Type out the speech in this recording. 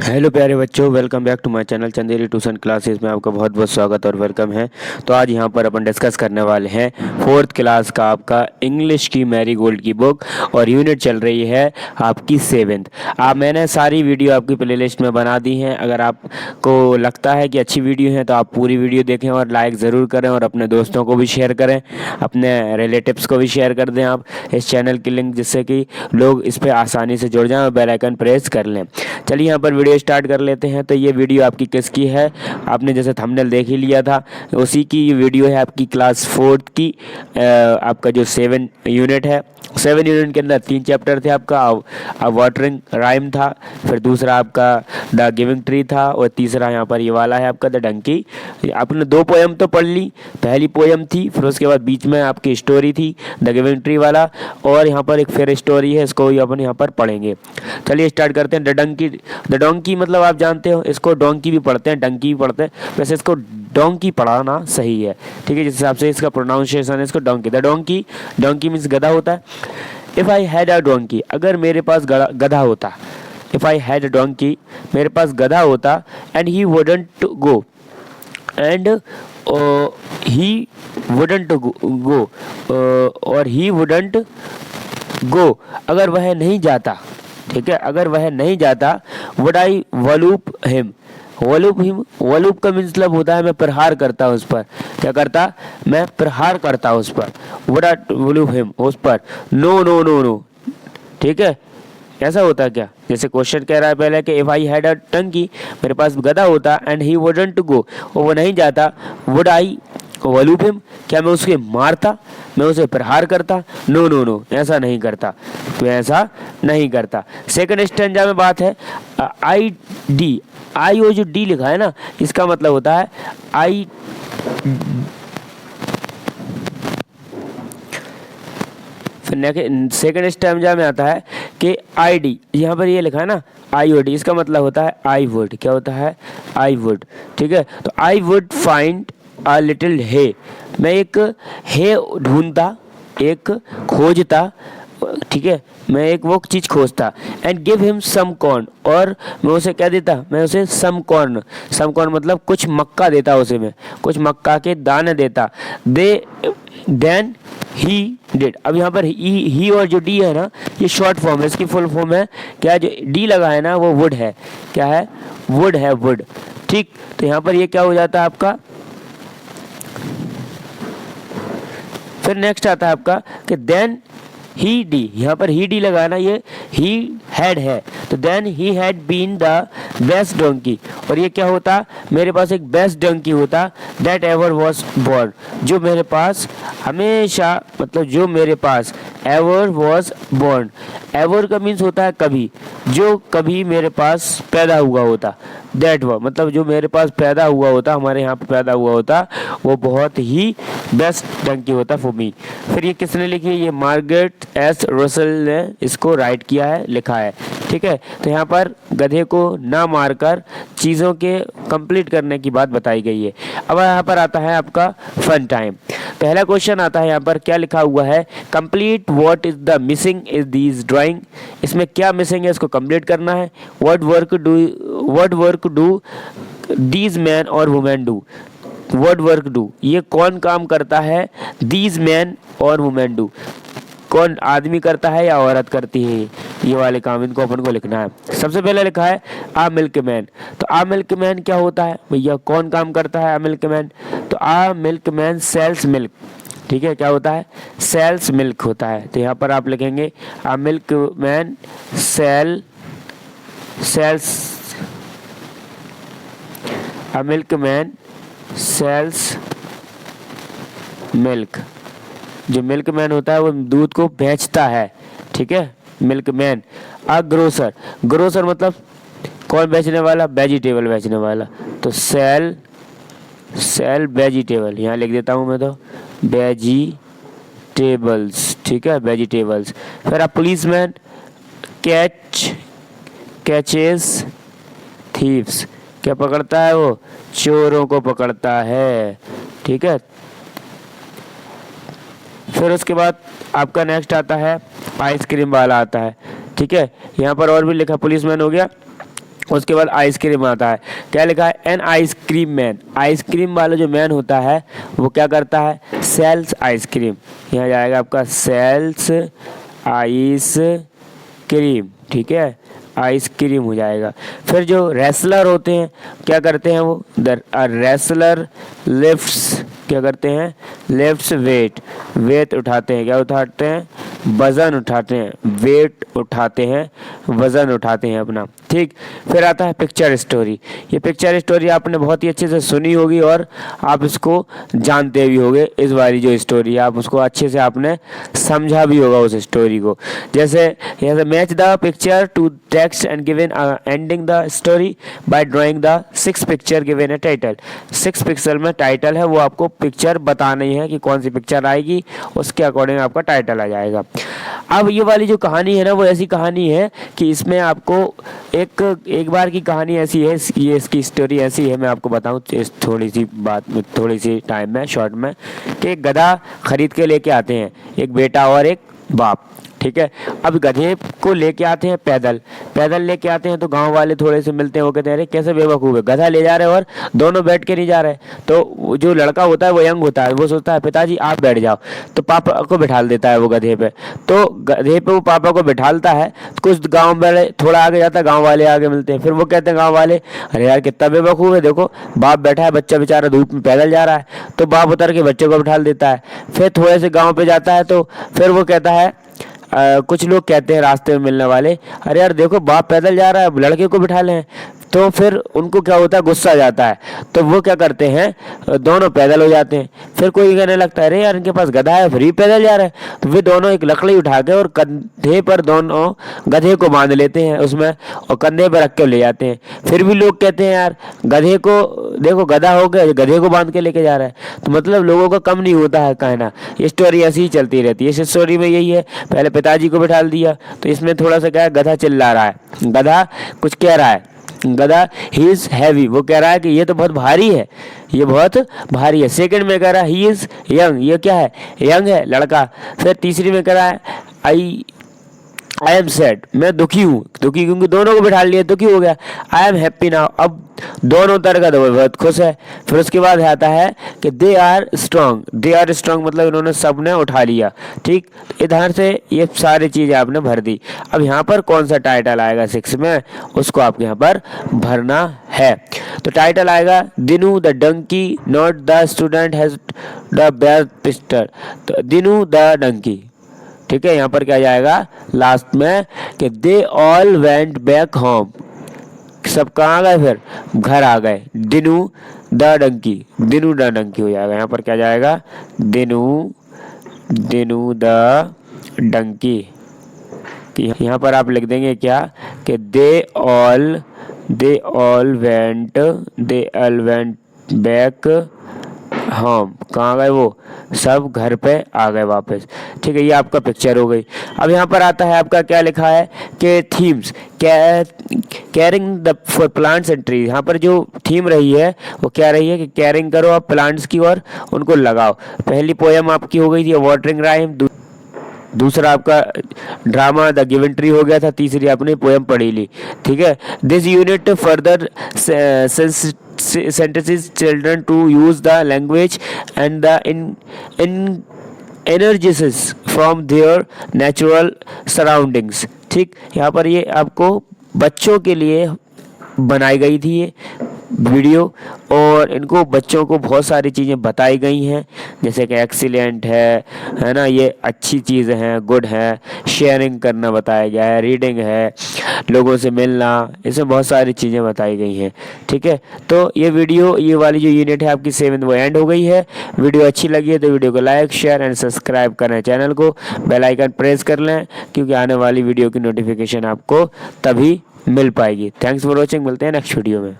Hello प्यारे बच्चों, welcome back to my channel Chanderi tuition classes में आपका बहुत बहुत स्वागत और वेलकम है। तो आज यहाँ पर अपन डिस्कस करने वाले हैं फोर्थ क्लास का आपका इंग्लिश की मैरी गोल्ड की बुक और यूनिट चल रही है आपकी सेवेंथ। मैंने सारी वीडियो आपकी प्लेलिस्ट में बना दी हैं। अगर आपको लगता है कि अच्छी वीडियो है तो आप पूरी वीडियो देखें और लाइक ज़रूर करें और अपने दोस्तों को भी शेयर करें, अपने रिलेटिव्स को भी शेयर कर दें आप इस चैनल की लिंक, जिससे कि लोग इस पर आसानी से जुड़ जाएं और बेल आइकन प्रेस कर लें। चलिए यहाँ पर वीडियो स्टार्ट कर लेते हैं। तो ये वीडियो आपकी किसकी है? आपने जैसे थंबनेल देख ही लिया था, उसी की ये वीडियो है आपकी क्लास फोर्थ की। आपका जो 7 यूनिट है, 7 यूनिट के अंदर 3 चैप्टर थे आपका। वाटरिंग राइम था, फिर दूसरा आपका द गिविंग ट्री था, और तीसरा यहाँ पर ये वाला है आपका द डंकी। आपने 2 पोएम तो पढ़ ली। पहली पोएम थी, फिर उसके बाद बीच में आपकी स्टोरी थी द गिविंग ट्री वाला, और यहाँ पर एक फिर स्टोरी है, इसको अपन यहाँ पर पढ़ेंगे। चलिए स्टार्ट करते हैं। द डोंकी मतलब आप जानते हो, इसको डोंकी भी पढ़ते हैं, डंकी भी पढ़ते हैं, वैसे इसको डोंकी पढ़ाना सही है, ठीक है। जिस हिसाब से इसका प्रोनाउंसिएशन है, इसको donkey, the donkey. Donkey means गधा होता है। If I had a donkey, अगर मेरे पास गधा होता। If I had a donkey, मेरे पास गधा होता, and he wouldn't go, and he wouldn't go, और ही वुडंट गो, अगर वह नहीं जाता, ठीक है, अगर वह नहीं जाता, वुड आई वलूप हिम। वलूप का मतलब होता है मैं प्रहार करता उस पर। क्या करता? मैं प्रहार करता उस पर। वुड आई वलूप हिम, उस पर। नो नो नो नो, ठीक है। ऐसा होता है क्या? जैसे क्वेश्चन कह रहा है पहले कि इफ आई हैड अ टंकी, मेरे पास गधा होता, एंड ही वुडंट गो, और वो नहीं जाता, वुड आई वलूप हिम, क्या मैं उसे मारता, मैं उसे प्रहार करता? नो नो नो, ऐसा नहीं करता, तो ऐसा नहीं करता। सेकंड स्टैंजा में बात है आई डी। आई और जो डी लिखा है ना, इसका मतलब होता है आई। फिर सेकंड स्टैंजा में आता है कि आई डी, यहाँ पर ये लिखा है ना आई ओ डी, इसका मतलब होता है आई वुड। क्या होता है? आई वुड, ठीक है। तो I would find a little हे, मैं एक हे ढूंढता, एक खोजता, ठीक है, मैं एक वो चीज़ खोजता। And give him some corn, और मैं उसे क्या देता? मैं उसे सम कॉर्न, सम कॉर्न मतलब कुछ मक्का देता उसे, मैं कुछ मक्का के दाने देता। Then he did. अब यहाँ पर ही और जो डी है ना, ये शॉर्ट फॉर्म है, इसकी फुल फॉर्म है क्या? जो डी लगा है ना वो वुड है। क्या है? वुड है, वुड, ठीक। तो यहाँ पर ये क्या हो जाता है आपका? फिर नेक्स्ट आता है आपका कि देन ही डी, यहाँ पर ही डी लगा ना, ये ही हैड है, तो then he had been the best donkey, और ये क्या होता? मेरे पास एक बेस्ट डोंकी होता, दैट एवर वॉज बोर्न, जो मेरे पास हमेशा, मतलब जो मेरे पास एवर वॉज बोर्न। एवर का मीन्स होता है कभी, जो कभी मेरे पास पैदा हुआ होता। दैट वो मतलब जो मेरे पास पैदा हुआ होता, हमारे यहाँ पे पैदा हुआ होता, वो बहुत ही बेस्ट डंकी होता फॉर मी। फिर ये किसने लिखी है? ये मार्गरेट एस रसल ने इसको राइट किया है, लिखा है, ठीक है। तो यहाँ पर गधे को ना मारकर चीज़ों के कंप्लीट करने की बात बताई गई है। अब यहाँ पर आता है आपका फन टाइम। पहला क्वेश्चन आता है, यहाँ पर क्या लिखा हुआ है? Complete what is the missing is these drawing. इसमें क्या मिसिंग है, इसको कंप्लीट करना है। What work do these man और women do. What work do, ये कौन काम करता है? दीज मैन और वुमेन डू, कौन आदमी करता है या औरत करती है? ये वाले काम इनको अपन को लिखना है। सबसे पहले लिखा है आ मिल्क मैन। तो आ मिल्क मैन क्या होता है भैया? कौन काम करता है आ मिल्क मैन? तो आ मिल्क मैन सेल्स मिल्क, ठीक है। क्या होता है? सेल्स मिल्क होता है। तो यहाँ पर आप लिखेंगे आ मिल्क मैन सेल्स, आ मिल्क मैन सेल्स मिल्क। जो मिल्क मैन होता है वो दूध को बेचता है, ठीक है, मिल्क मैन। अ ग्रोसर, ग्रोसर मतलब कौन बेचने वाला? वेजिटेबल बेचने वाला। तो सेल वेजिटेबल, यहाँ लिख देता हूँ मैं, तो वेजिटेबल्स, ठीक है, वेजिटेबल्स। फिर अ पुलिसमैन कैचेस थीव्स, क्या पकड़ता है वो? चोरों को पकड़ता है, ठीक है। फिर उसके बाद आपका नेक्स्ट आता है आइसक्रीम वाला आता है, ठीक है। यहाँ पर और भी लिखा, पुलिसमैन हो गया, उसके बाद आइसक्रीम आता है, क्या लिखा है, एन आइसक्रीम मैन। आइसक्रीम वाला जो मैन होता है वो क्या करता है, सेल्स आइसक्रीम। यहाँ जाएगा आपका सेल्स आइस क्रीम, ठीक है, आइसक्रीम हो जाएगा। फिर जो रेसलर होते हैं क्या करते हैं, वो द रेसलर लिफ्ट्स, क्या करते हैं, लिफ्ट्स वेट, वेट उठाते हैं, क्या उठाते हैं, वजन उठाते हैं, वेट उठाते हैं, वजन उठाते हैं अपना, ठीक। फिर आता है पिक्चर स्टोरी। ये पिक्चर स्टोरी आपने बहुत ही अच्छे से सुनी होगी और आप इसको जानते भी होंगे। इस वाली जो स्टोरी है आप उसको अच्छे से आपने समझा भी होगा उस स्टोरी को। जैसे match the picture to text and given ending the story by drawing the 6 picture given a title. 6 pixel में टाइटल है, वो आपको पिक्चर बतानी है कि कौन सी पिक्चर आएगी, उसके अकॉर्डिंग आपका टाइटल आ जाएगा। अब ये वाली जो कहानी है ना, वो ऐसी कहानी है कि इसमें आपको एक बार की कहानी ऐसी है, ये इसकी स्टोरी ऐसी है, मैं आपको बताऊं इस थोड़ी सी बात में, थोड़ी सी टाइम में, शॉर्ट में, कि एक गधा खरीद के लेके आते हैं, एक बेटा और एक बाप, ठीक है। अब गधे को लेके आते हैं पैदल, पैदल लेके आते हैं तो गांव वाले थोड़े से मिलते हैं, वो कहते हैं अरे कैसे बेवकूफ़ है, गधा ले जा रहे हैं और दोनों बैठ के नहीं जा रहे। तो जो लड़का होता है वो यंग होता है, वो सोचता है पिताजी आप बैठ जाओ, तो पापा को बिठाल देता है वो गधे पे। तो गधे पे वो पापा को बिठालता है, कुछ गाँव वाले थोड़ा आगे जाता है, गाँव वाले आगे मिलते हैं, फिर वो कहते हैं गाँव वाले अरे यार कितना बेवकूफ़ है, देखो बाप बैठा है, बच्चा बेचारा धूप में पैदल जा रहा है। तो बाप उतर के बच्चे को बिठाल देता है। फिर थोड़े से गाँव पे जाता है तो फिर वो कहता है कुछ लोग कहते हैं रास्ते में मिलने वाले, अरे यार देखो बाप पैदल जा रहा है, लड़के को बिठा लें। तो फिर उनको क्या होता है, गुस्सा आ जाता है, तो वो क्या करते हैं, दोनों पैदल हो जाते हैं। फिर कोई कहने लगता है अरे यार इनके पास गधा है, फिर ही पैदल जा रहे हैं। तो वे दोनों एक लकड़ी उठा के और कंधे पर दोनों गधे को बांध लेते हैं उसमें, और कंधे पर रख के ले जाते हैं। फिर भी लोग कहते हैं यार गधे को देखो, गधा हो गया, गधे को बांध के लेके जा रहा है। तो मतलब लोगों का कम नहीं होता है कहना। ये स्टोरी ऐसी ही चलती रहती है। इस स्टोरी में यही है, पहले पिताजी को बिठा दिया, तो इसमें थोड़ा सा क्या है, गधा चिल्ला रहा है, गधा कुछ कह रहा है, गधा ही इज हैवी, वो कह रहा है कि ये तो बहुत भारी है, ये बहुत भारी है। सेकंड में कह रहा है ही इज यंग, ये क्या है, यंग है लड़का। फिर तीसरी में कह रहा है आई एम सैड, मैं दुखी हूँ, दुखी क्योंकि दोनों को बिठा लिया, दुखी हो गया। आई एम हैप्पी नाउ, अब दोनों तरह का बहुत खुश है। फिर उसके बाद आता है कि they are strong, they are strong मतलब इन्होंने सबने उठा लिया, ठीक। इधर से ये सारी चीज़ें आपने भर दी। अब यहाँ पर कौन सा टाइटल आएगा 6 में, उसको आपको यहाँ पर भरना है। तो टाइटल आएगा Dinu the donkey not the student has the best pistol, तो दिनू द डंकी, ठीक है। यहाँ पर क्या जाएगा लास्ट में कि they all went back home, सब कहाँ गए, फिर घर आ गए। दिनू द डंकी, दिनू द डंकी हो जाएगा। यहाँ पर क्या जाएगा, दिनू दिनू द डंकी। यहाँ पर आप लिख देंगे क्या कि they all went back home, कहाँ गए, वो सब घर पे आ गए वापस, ठीक है। ये आपका पिक्चर हो गई। अब यहाँ पर आता है आपका क्या लिखा है कि themes, caring the for plants and trees. यहाँ पर जो थीम रही है वो क्या रही है कि केयरिंग करो आप प्लांट्स की और उनको लगाओ। पहली पोएम आपकी हो गई थी वाटरिंग राइम, दूसरा आपका ड्रामा द गिवन ट्री हो गया था, तीसरी आपने पोएम पढ़ी ली, ठीक है। This unit further sentences children to use the language and the energies from their natural surroundings, ठीक। यहाँ पर ये आपको बच्चों के लिए बनाई गई थी ये वीडियो, और इनको बच्चों को बहुत सारी चीज़ें बताई गई हैं, जैसे कि एक्सीलेंट है ना, ये अच्छी चीज़ें हैं, गुड है, शेयरिंग करना बताया गया है, रीडिंग है, लोगों से मिलना, इसमें बहुत सारी चीज़ें बताई गई हैं, ठीक है। तो ये वीडियो, ये वाली जो यूनिट है आपकी 7th वो एंड हो गई है। वीडियो अच्छी लगी है तो वीडियो को लाइक शेयर एंड सब्सक्राइब करें, चैनल को बेल आइकन प्रेस कर लें, क्योंकि आने वाली वीडियो की नोटिफिकेशन आपको तभी मिल पाएगी। थैंक्स फॉर वॉचिंग, मिलते हैं नेक्स्ट वीडियो में।